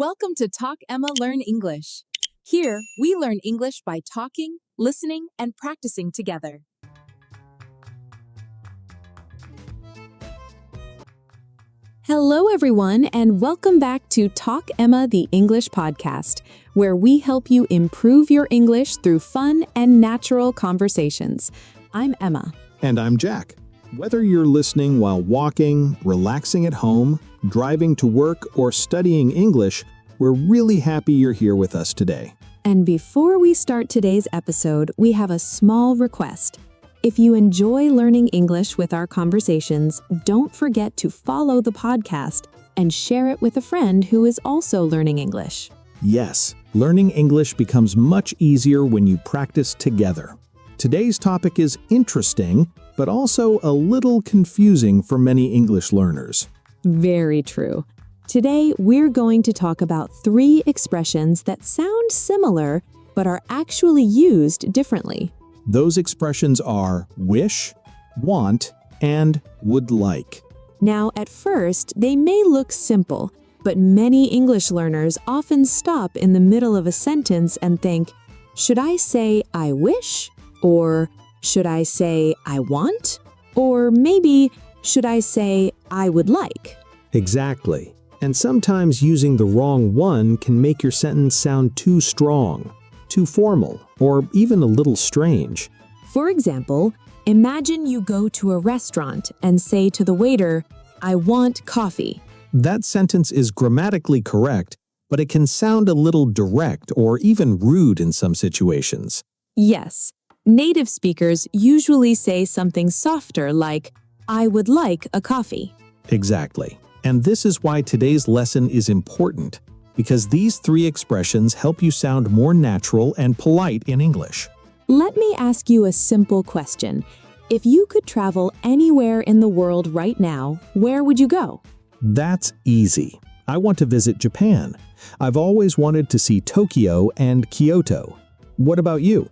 Welcome to Talk Emma Learn English. Here, we learn English by talking, listening, and practicing together. Hello, everyone, and welcome back to Talk Emma the English podcast, where we help you improve your English through fun and natural conversations. I'm Emma. And I'm Jack. Whether you're listening while walking, relaxing at home, driving to work, or studying English, we're really happy you're here with us today. And before we start today's episode, we have a small request. If you enjoy learning English with our conversations, don't forget to follow the podcast and share it with a friend who is also learning English. Yes, learning English becomes much easier when you practice together. Today's topic is interesting, but also a little confusing for many English learners. Very true. Today, we're going to talk about 3 expressions that sound similar, but are actually used differently. Those expressions are wish, want, and would like. Now, at first, they may look simple, but many English learners often stop in the middle of a sentence and think, should I say I wish? Or should I say I want? Or maybe, should I say I would like? Exactly. And sometimes using the wrong one can make your sentence sound too strong, too formal, or even a little strange. For example, imagine you go to a restaurant and say to the waiter, I want coffee. That sentence is grammatically correct, but it can sound a little direct or even rude in some situations. Yes, native speakers usually say something softer like, I would like a coffee. Exactly. And this is why today's lesson is important, because these 3 expressions help you sound more natural and polite in English. Let me ask you a simple question. If you could travel anywhere in the world right now, where would you go? That's easy. I want to visit Japan. I've always wanted to see Tokyo and Kyoto. What about you?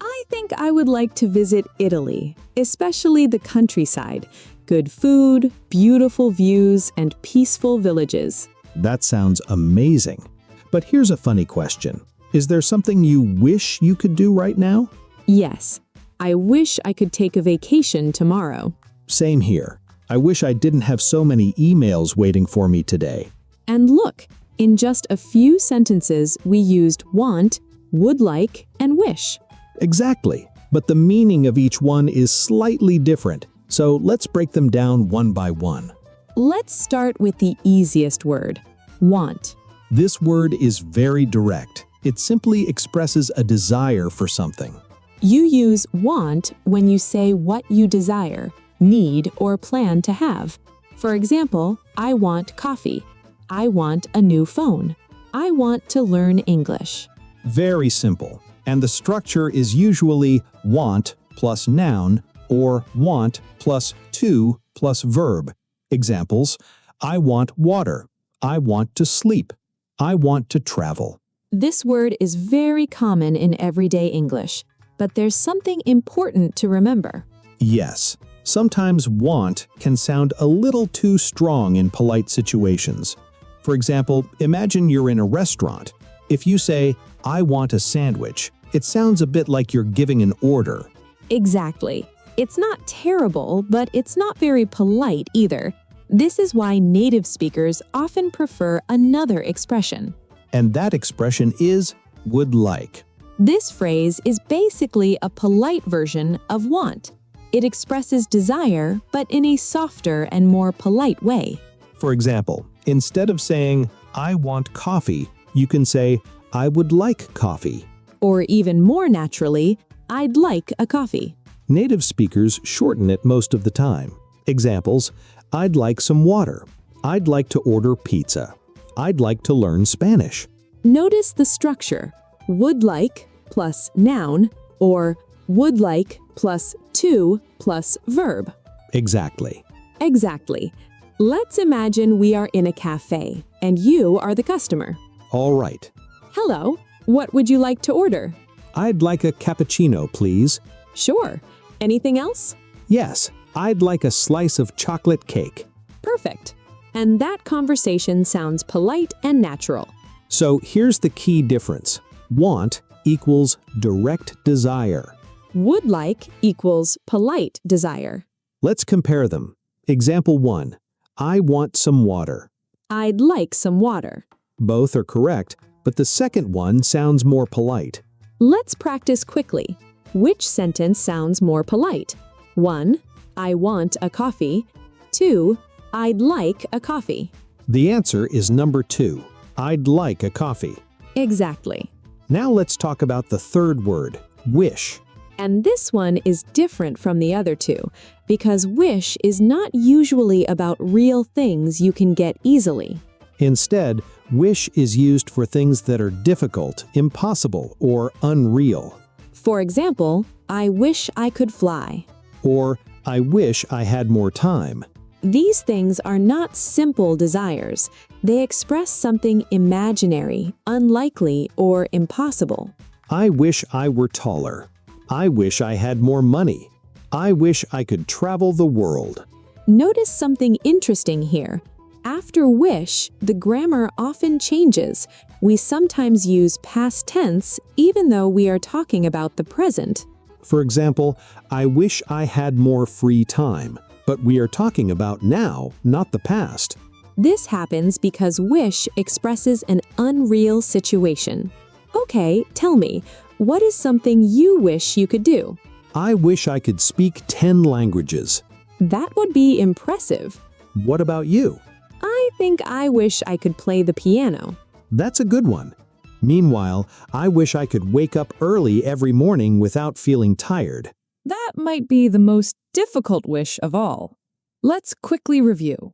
I think I would like to visit Italy, especially the countryside. Good food, beautiful views, and peaceful villages. That sounds amazing. But here's a funny question. Is there something you wish you could do right now? Yes, I wish I could take a vacation tomorrow. Same here. I wish I didn't have so many emails waiting for me today. And look, in just a few sentences, we used want, would like, and wish. Exactly. But the meaning of each one is slightly different. So let's break them down one by one. Let's start with the easiest word, want. This word is very direct. It simply expresses a desire for something. You use want when you say what you desire, need, or plan to have. For example, I want coffee. I want a new phone. I want to learn English. Very simple. And the structure is usually want plus noun or want plus to plus verb. Examples, I want water. I want to sleep. I want to travel. This word is very common in everyday English, but there's something important to remember. Yes, sometimes want can sound a little too strong in polite situations. For example, imagine you're in a restaurant. If you say, I want a sandwich, it sounds a bit like you're giving an order. Exactly. It's not terrible, but it's not very polite either. This is why native speakers often prefer another expression. And that expression is would like. This phrase is basically a polite version of want. It expresses desire, but in a softer and more polite way. For example, instead of saying, I want coffee, you can say, I would like coffee. Or even more naturally, I'd like a coffee. Native speakers shorten it most of the time. Examples, I'd like some water. I'd like to order pizza. I'd like to learn Spanish. Notice the structure, would like plus noun, or would like plus to plus verb. Exactly. Exactly. Let's imagine we are in a cafe, and you are the customer. All right. Hello, what would you like to order? I'd like a cappuccino, please. Sure. Anything else? Yes, I'd like a slice of chocolate cake. Perfect. and that conversation sounds polite and natural. So here's the key difference. Want equals direct desire. Would like equals polite desire. Let's compare them. Example 1. I want some water. I'd like some water. Both are correct, but the second one sounds more polite. Let's practice quickly. Which sentence sounds more polite? 1. I want a coffee. 2. I'd like a coffee. The answer is number 2. I'd like a coffee. Exactly. Now let's talk about the third word, wish. And this one is different from the other two because wish is not usually about real things you can get easily. Instead, wish is used for things that are difficult, impossible, or unreal. For example, I wish I could fly. Or, I wish I had more time. These things are not simple desires. They express something imaginary, unlikely, or impossible. I wish I were taller. I wish I had more money. I wish I could travel the world. Notice something interesting here. After wish, the grammar often changes. We sometimes use past tense even though we are talking about the present. For example, I wish I had more free time. But we are talking about now, not the past. This happens because wish expresses an unreal situation. Okay, tell me, what is something you wish you could do? I wish I could speak 10 languages. That would be impressive. What about you? I think I wish I could play the piano. That's a good one. Meanwhile, I wish I could wake up early every morning without feeling tired. That might be the most difficult wish of all. Let's quickly review.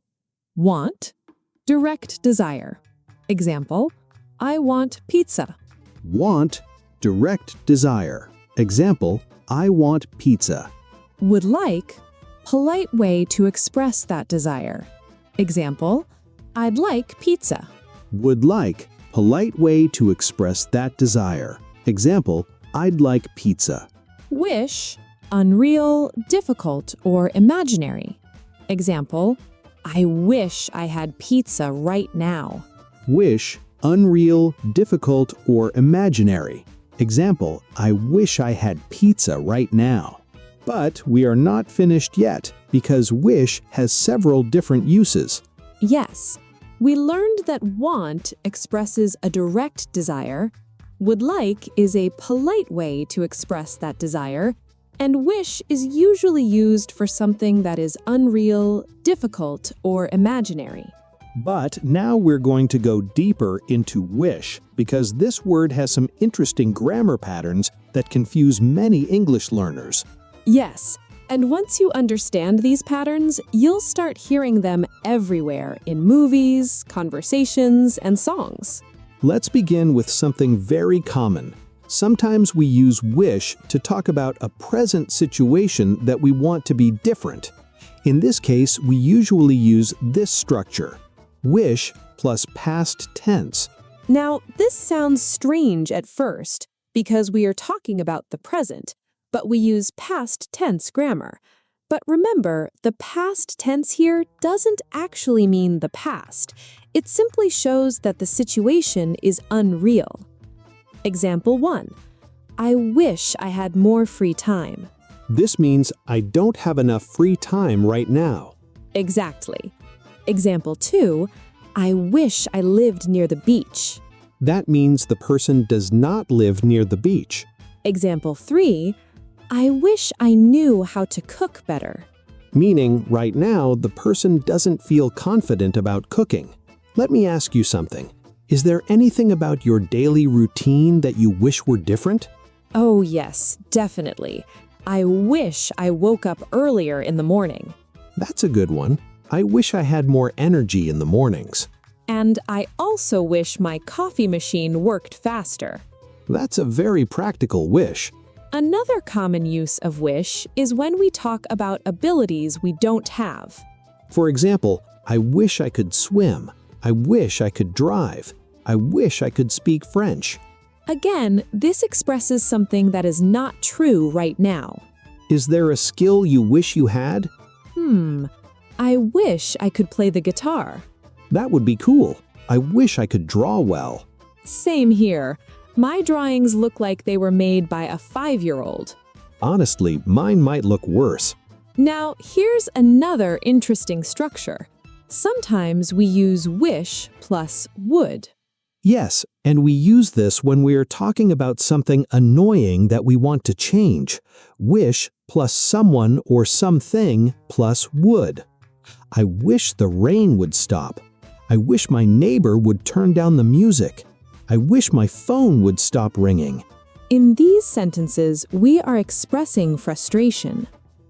Want, direct desire. Example, I want pizza. Want, direct desire. Example, I want pizza. Would like, polite way to express that desire. Example, I'd like pizza. Would like, polite way to express that desire. Example, I'd like pizza. Wish, unreal, difficult, or imaginary. Example, I wish I had pizza right now. Wish, unreal, difficult, or imaginary. Example, I wish I had pizza right now. But we are not finished yet because wish has several different uses. Yes, we learned that want expresses a direct desire, would like is a polite way to express that desire, and wish is usually used for something that is unreal, difficult, or imaginary. But now we're going to go deeper into wish because this word has some interesting grammar patterns that confuse many English learners. Yes, and once you understand these patterns, you'll start hearing them everywhere in movies, conversations, and songs. Let's begin with something very common. Sometimes we use wish to talk about a present situation that we want to be different. In this case, we usually use this structure. Wish plus past tense. Now, this sounds strange at first because we are talking about the present, but we use past tense grammar. But remember, the past tense here doesn't actually mean the past. It simply shows that the situation is unreal. Example 1. I wish I had more free time. This means I don't have enough free time right now. Exactly. Example 2. I wish I lived near the beach. That means the person does not live near the beach. Example 3. I wish I knew how to cook better. Meaning, right now, the person doesn't feel confident about cooking. Let me ask you something. Is there anything about your daily routine that you wish were different? Oh yes, definitely. I wish I woke up earlier in the morning. That's a good one. I wish I had more energy in the mornings. And I also wish my coffee machine worked faster. That's a very practical wish. Another common use of wish is when we talk about abilities we don't have. For example, I wish I could swim. I wish I could drive. I wish I could speak French. Again, this expresses something that is not true right now. Is there a skill you wish you had? I wish I could play the guitar. That would be cool. I wish I could draw well. Same here. My drawings look like they were made by a 5-year-old. Honestly, mine might look worse. Now, here's another interesting structure. Sometimes we use wish plus would. Yes, and we use this when we are talking about something annoying that we want to change. Wish plus someone or something plus would. I wish the rain would stop. I wish my neighbor would turn down the music. I wish my phone would stop ringing. In these sentences, we are expressing frustration.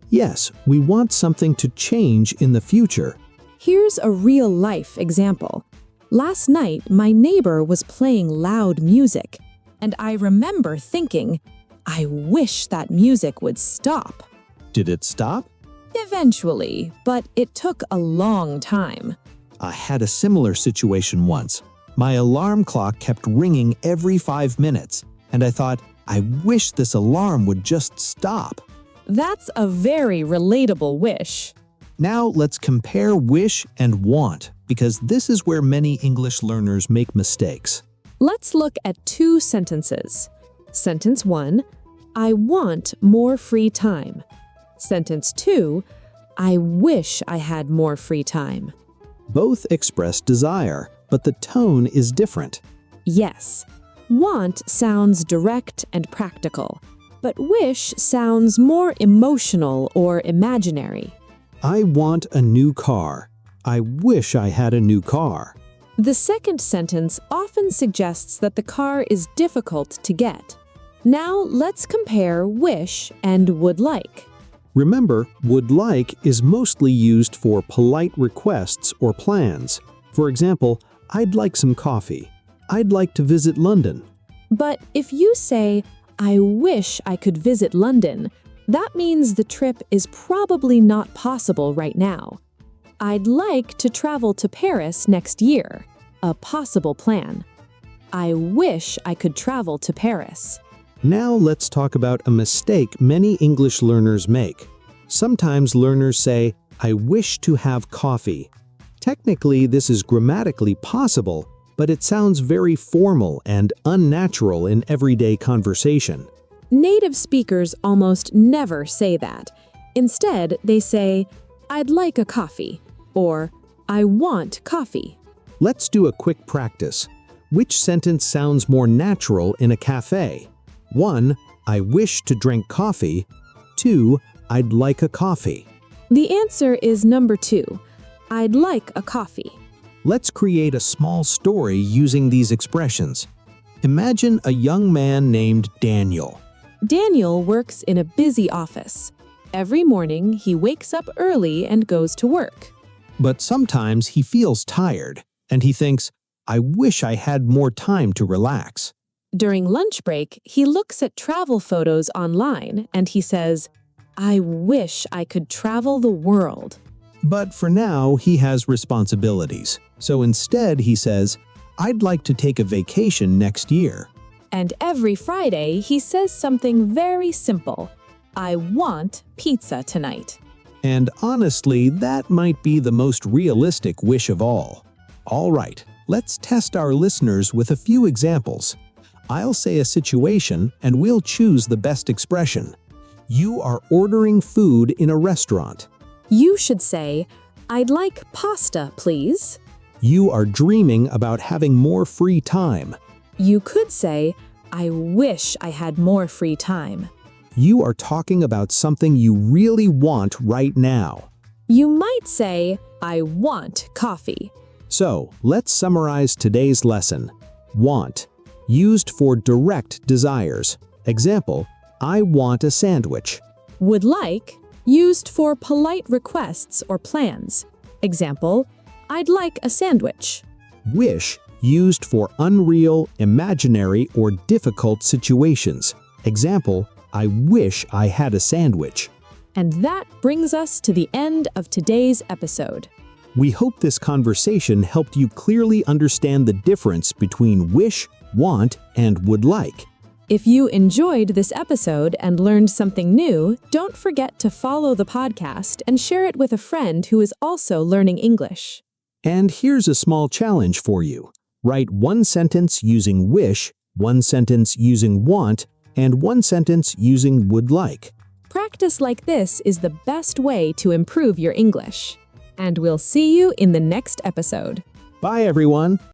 Yes, we want something to change in the future. Here's a real-life example. Last night, my neighbor was playing loud music, and I remember thinking, I wish that music would stop. Did it stop? Eventually, but it took a long time. I had a similar situation once. My alarm clock kept ringing every 5 minutes, and I thought, I wish this alarm would just stop. That's a very relatable wish. Now let's compare wish and want, because this is where many English learners make mistakes. Let's look at 2 sentences. Sentence 1, I want more free time. Sentence 2, I wish I had more free time. Both express desire, but the tone is different. Yes, want sounds direct and practical, but wish sounds more emotional or imaginary. I want a new car. I wish I had a new car. The second sentence often suggests that the car is difficult to get. Now let's compare wish and would like. Remember, would like is mostly used for polite requests or plans. For example, I'd like some coffee. I'd like to visit London. But if you say, I wish I could visit London, that means the trip is probably not possible right now. I'd like to travel to Paris next year, a possible plan. I wish I could travel to Paris. Now let's talk about a mistake many English learners make. Sometimes learners say, I wish to have coffee. Technically, this is grammatically possible, but it sounds very formal and unnatural in everyday conversation. Native speakers almost never say that. Instead, they say, I'd like a coffee, or I want coffee. Let's do a quick practice. Which sentence sounds more natural in a cafe? 1. I wish to drink coffee. 2. I'd like a coffee. The answer is number 2. I'd like a coffee. Let's create a small story using these expressions. Imagine a young man named Daniel. Daniel works in a busy office. Every morning, he wakes up early and goes to work. But sometimes he feels tired, and he thinks, I wish I had more time to relax. During lunch break, he looks at travel photos online and he says, I wish I could travel the world. But for now, he has responsibilities. So instead, he says, I'd like to take a vacation next year. And every Friday, he says something very simple. I want pizza tonight. And honestly, that might be the most realistic wish of all. All right, let's test our listeners with a few examples. I'll say a situation and we'll choose the best expression. You are ordering food in a restaurant. You should say, I'd like pasta, please. You are dreaming about having more free time. You could say, I wish I had more free time. You are talking about something you really want right now. You might say, I want coffee. So, let's summarize today's lesson. Want, used for direct desires. Example, I want a sandwich. Would like, used for polite requests or plans. Example, I'd like a sandwich. Wish, used for unreal, imaginary, or difficult situations. Example, I wish I had a sandwich. And that brings us to the end of today's episode. We hope this conversation helped you clearly understand the difference between wish, want, and would like. If you enjoyed this episode and learned something new, don't forget to follow the podcast and share it with a friend who is also learning English. And here's a small challenge for you. Write one sentence using wish, one sentence using want, and one sentence using would like. Practice like this is the best way to improve your English. And we'll see you in the next episode. Bye, everyone.